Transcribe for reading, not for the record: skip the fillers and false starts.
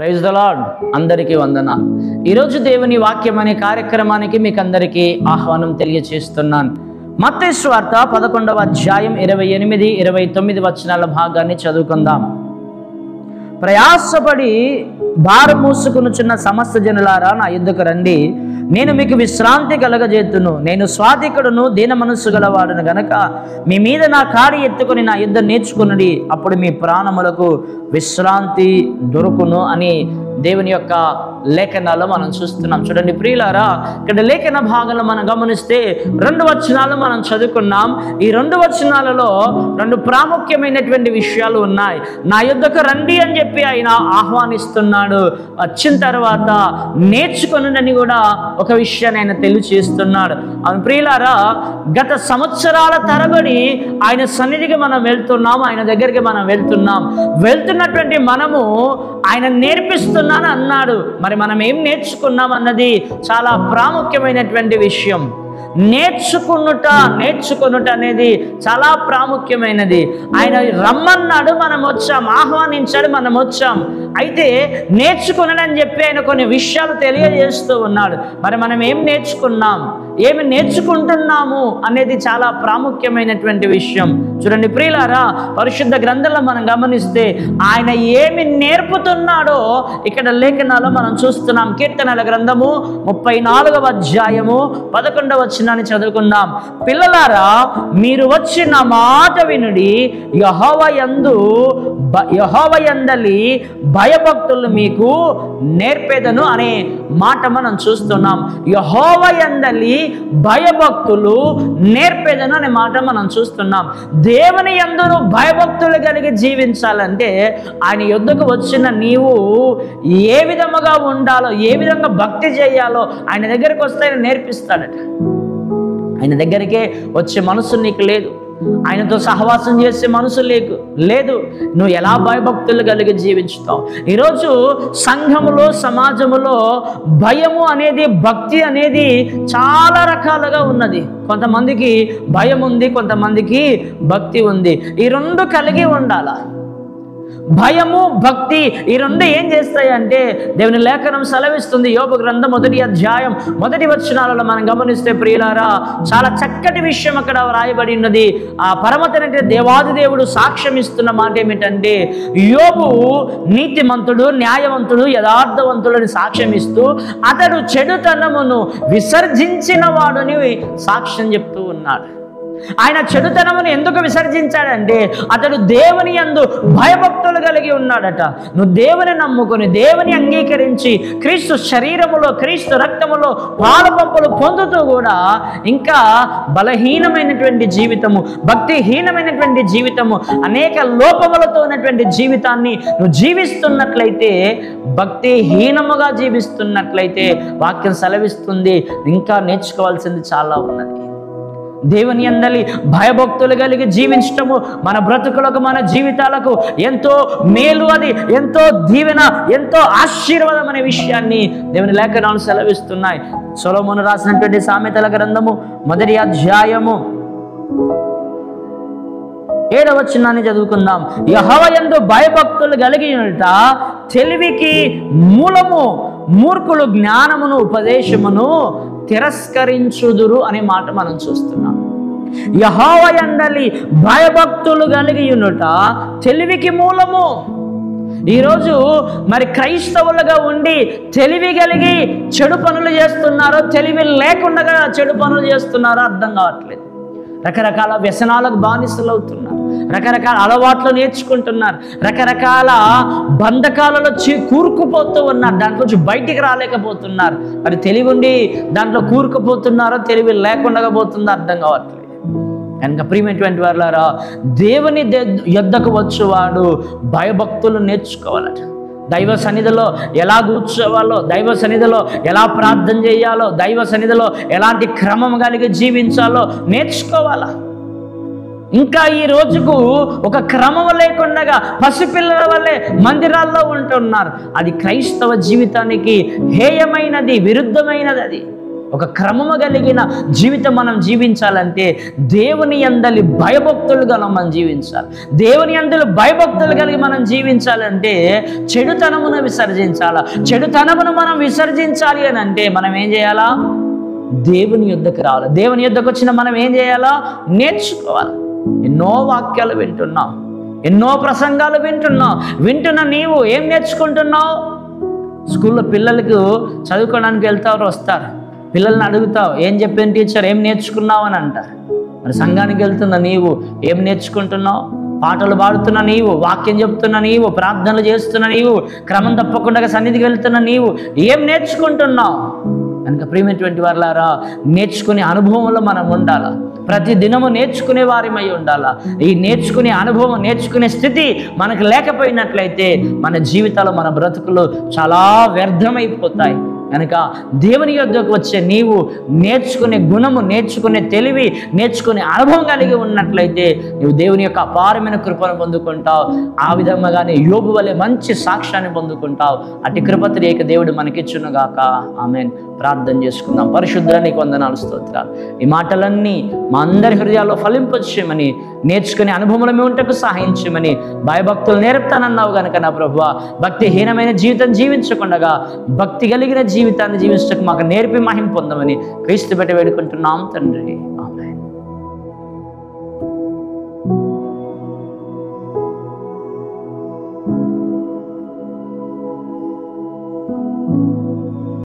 Praise the lord. అందరికీ వందనాలు. ఈరోజు దేవుని వాక్యం అనే కార్యక్రమానికి మీకు అందరికీ ఆహ్వానం తెలియజేస్తున్నాను. మత్తయి సువార్త 11వ అధ్యాయం 28, 29 వచనాల భాగాన్ని చదువుకుందాం. ప్రయాసపడి భారం మోసుకొనుచున్న సమస్త జనులారా నా యుద్ధకు రండి, నేను మీకు విశ్రాంతి కలగజేతును. నేను స్వాతికుడును దీన మనస్సు గలవాడును గనక మీ మీద నా కాడి ఎత్తుకొని నా యుద్ధం నేర్చుకున్నది, అప్పుడు మీ ప్రాణములకు విశ్రాంతి దొరుకును అని దేవుని యొక్క లేఖనాల్లో మనం చూస్తున్నాం. చూడండి ప్రియులారా, ఇక్కడ లేఖన భాగంలో మనం గమనిస్తే 2 వచనాలు మనం చదువుకున్నాం. ఈ 2 వచనాలలో 2 ప్రాముఖ్యమైనటువంటి విషయాలు ఉన్నాయి. నా యుద్ధకు రండి అని చెప్పి ఆయన ఆహ్వానిస్తున్నాడు. వచ్చిన తర్వాత నేర్చుకుని కూడా ఒక విషయాన్ని ఆయన తెలియచేస్తున్నాడు. అవును ప్రియులారా, గత సంవత్సరాల తరబడి ఆయన సన్నిధికి మనం వెళ్తున్నాం, ఆయన దగ్గరికి మనం వెళ్తున్నటువంటి మనము ఆయన నేర్పిస్తున్నాను అన్నాడు. మరి మనం ఏం నేర్చుకున్నాం అన్నది చాలా ప్రాముఖ్యమైనటువంటి విషయం. నేర్చుకునుట అనేది చాలా ప్రాముఖ్యమైనది. ఆయన రమ్మన్నాడు, మనం వచ్చాం, ఆహ్వానించాడు, మనం వచ్చాం. అయితే నేర్చుకున్నాడని చెప్పి ఆయన కొన్ని విషయాలు తెలియజేస్తూ ఉన్నాడు. మరి మనం ఏం నేర్చుకున్నాం, ఏమి నేర్చుకుంటున్నాము అనేది చాలా ప్రాముఖ్యమైనటువంటి విషయం. చూడండి ప్రియులారా, పరిశుద్ధ గ్రంథంలో మనం గమనిస్తే ఆయన ఏమి నేర్పుతున్నాడో ఇక్కడ లేఖనాల్లో మనం చూస్తున్నాం. కీర్తనల గ్రంథము 34వ అధ్యాయము 11వ వచనాన్ని చదువుకుందాం. పిల్లలారా, మీరు వచ్చిన మాట వినుడి, యెహోవా యందలి భయభక్తులు మీకు నేర్పేదను అనే మాట మనం చూస్తున్నాం. యెహోవా యందలి భయభక్తులు నేర్పేదను అనే మాట మనం చూస్తున్నాం. దేవుని యందు భయభక్తులు కలిగి జీవించాలంటే ఆయన యుద్ధకు వచ్చిన నీవు ఏ విధముగా ఉండాలో, ఏ విధంగా భక్తి చేయాలో ఆయన దగ్గరికి వస్తే ఆయన నేర్పిస్తాడట. ఆయన దగ్గరికే వచ్చే మనసు నీకు లేదు, ఆయనతో సహవాసం చేసే మనసు లేదు. నువ్వు ఎలా భయభక్తులు కలిగి జీవించుతావు? ఈరోజు సంఘములో, సమాజములో భయము అనేది, భక్తి అనేది చాలా రకాలుగా ఉన్నది. కొంతమందికి భయం ఉంది, కొంతమందికి భక్తి ఉంది. ఈ 2 కలిగి ఉండాలా. భయము, భక్తి ఈ 2 ఏం చేస్తాయంటే దేవుని లేఖనం సెలవిస్తుంది. యోబు గ్రంథం 1వ అధ్యాయం 1వ వచనాలలో మనం గమనిస్తే ప్రియులారా, చాలా చక్కటి విషయం అక్కడ వ్రాయబడి ఉన్నది. ఆ పరమతైన దేవాది దేవుడు సాక్ష్యం ఇస్తున్న మాట ఏమిటంటే, యోబు నీతిమంతుడు, న్యాయవంతుడు, యథార్థవంతుడు అని సాక్ష్యం ఇస్తూ అతడు చెడుతనమును విసర్జించిన వాడని సాక్ష్యం చెప్తూ ఉన్నాడు. ఆయన చెడుతనమును ఎందుకు విసర్జించాడంటే అతడు దేవుని యందు భయభక్తులు కలిగి ఉన్నాడట. నువ్వు దేవుని నమ్ముకొని, దేవుని అంగీకరించి, క్రీస్తు శరీరములో, క్రీస్తు రక్తములో పాలుపంపులు పొందుతూ కూడా ఇంకా బలహీనమైనటువంటి జీవితము, భక్తిహీనమైనటువంటి జీవితము, అనేక లోపములతో ఉన్నటువంటి జీవితాన్ని నువ్వు జీవిస్తున్నట్లయితే, భక్తిహీనముగా జీవిస్తున్నట్లయితే వాక్యం సెలవిస్తుంది ఇంకా నేర్చుకోవాల్సింది చాలా ఉన్నది. దేవుని యందలి భయభక్తులు కలిగి జీవించటము మన బ్రతుకులకు, మన జీవితాలకు ఎంతో మేలు, అది ఎంతో దీవెన, ఎంతో ఆశీర్వాదం అనే విషయాన్ని దేవుని లేఖనాలు సెలవిస్తున్నాయి. సొలొమోను రాసినటువంటి సామెతల గ్రంథము 1వ అధ్యాయము 7వ వచనాన్ని చదువుకుందాం. యెహోవా యందు భయభక్తులు కలిగినట తెలివికి మూలము, మూర్ఖులు జ్ఞానమును ఉపదేశమును తిరస్కరించుదురు అనే మాట మనం చూస్తున్నాం. యెహోవా యందలి భయభక్తులు కలిగి ఉండుట తెలివికి మూలము. ఈరోజు మరి క్రైస్తవులుగా ఉండి తెలివి కలిగి చెడు పనులు చేస్తున్నారో, తెలివి లేకుండా చెడు పనులు చేస్తున్నారో అర్థం కావట్లేదు. రకరకాల వ్యసనాలకు బానిసలు అవుతున్నారు, రకరకాల అలవాట్లు నేర్చుకుంటున్నారు, రకరకాల బంధకాలలో కూరుకుపోతూ ఉన్నారు, దాంట్లో నుంచి బయటికి రాలేకపోతున్నారు. మరి తెలివి ఉండి దాంట్లో కూరుకుపోతున్నారో, తెలివి లేకుండా పోతుందో అర్థం కావట్లేదు. కనుక ప్రియమైనటువంటి వారులారా, దేవుని యొద్దకు వచ్చేవాడు భయభక్తులు నేర్చుకోవాలట. దైవ సన్నిధిలో ఎలా కూర్చోవాలో, దైవ సన్నిధిలో ఎలా ప్రార్థన చేయాలో, దైవ సన్నిధిలో ఎలాంటి క్రమం కలిగి జీవించాలో నేర్చుకోవాలా. ఇంకా ఈ రోజుకు ఒక క్రమం లేకుండా పసిపిల్లల వల్లే మందిరాల్లో ఉంటున్నారు. అది క్రైస్తవ జీవితానికి హేయమైనది, విరుద్ధమైనది. అది ఒక క్రమము కలిగిన జీవితం మనం జీవించాలంటే దేవుని యందలి భయభక్తులుగా మనం జీవించాలి. దేవుని యందలి భయభక్తులు కలిగి మనం జీవించాలంటే చెడుతనమును విసర్జించాలా. చెడుతనమును మనం విసర్జించాలి అని అంటే మనం ఏం చేయాలా? దేవుని యుద్ధకు రావాలి. దేవుని యుద్ధకు వచ్చిన మనం ఏం చేయాలా? నేర్చుకోవాలి. ఎన్నో వాక్యాలు వింటున్నావు, ఎన్నో ప్రసంగాలు వింటున్న నీవు ఏం నేర్చుకుంటున్నావు? స్కూల్లో పిల్లలకు చదువుకోవడానికి వెళ్తారు, వస్తారు, పిల్లల్ని అడుగుతావు ఏం చెప్పాను టీచర్, ఏం నేర్చుకున్నావు అని అంటారు. మరి సంఘానికి వెళ్తున్న నీవు ఏం నేర్చుకుంటున్నావు? పాటలు పాడుతున్న నీవు, వాక్యం చెప్తున్న నీవు, ప్రార్థనలు చేస్తున్న నీవు, క్రమం తప్పకుండా సన్నిధికి వెళ్తున్న నీవు ఏం నేర్చుకుంటున్నావు? కనుక ప్రియమైనటువంటి వారులారా, నేర్చుకునే అనుభవంలో మనం ఉండాలా. ప్రతి దినము నేర్చుకునే వారిమై ఉండాలా. ఈ నేర్చుకునే అనుభవం, నేర్చుకునే స్థితి మనకు లేకపోయినట్లయితే మన జీవితాలు, మన బ్రతుకులు చాలా వ్యర్థమైపోతాయి. కనుక దేవుని యొద్దకు వచ్చే నీవు నేర్చుకునే గుణము, నేర్చుకునే తెలివి, నేర్చుకునే అనుభవం కలిగి ఉన్నట్లయితే నువ్వు దేవుని యొక్క అపారమైన కృపను పొందుకుంటావు. ఆ విధంగానే యోబు వలె మంచి సాక్ష్యాన్ని పొందుకుంటావు. అట్టి కృపత్రేక దేవుడు మనకిచ్చునుగాక. ఆమేన్. ప్రార్థన చేసుకుందాం. పరిశుద్ధుడా, నీకు వందనాలు, స్తోత్రాలు. ఈ మాటలన్నీ మా అందరి హృదయాల్లో ఫలింపచేయమని, నేర్చుకునే అనుభవంలో మేము ఉంటకు సహాయం చేయమని, భయభక్తులు నేర్పుతానన్నావు కనుక నా ప్రభువా, భక్తిహీనమైన జీవితం జీవించకుండా భక్తి కలిగిన జీవితాన్ని జీవించటకు మాకు నేర్పి మహిమ పొందమని క్రీస్తు పెట్టి వేడుకుంటున్నాం తండ్రి.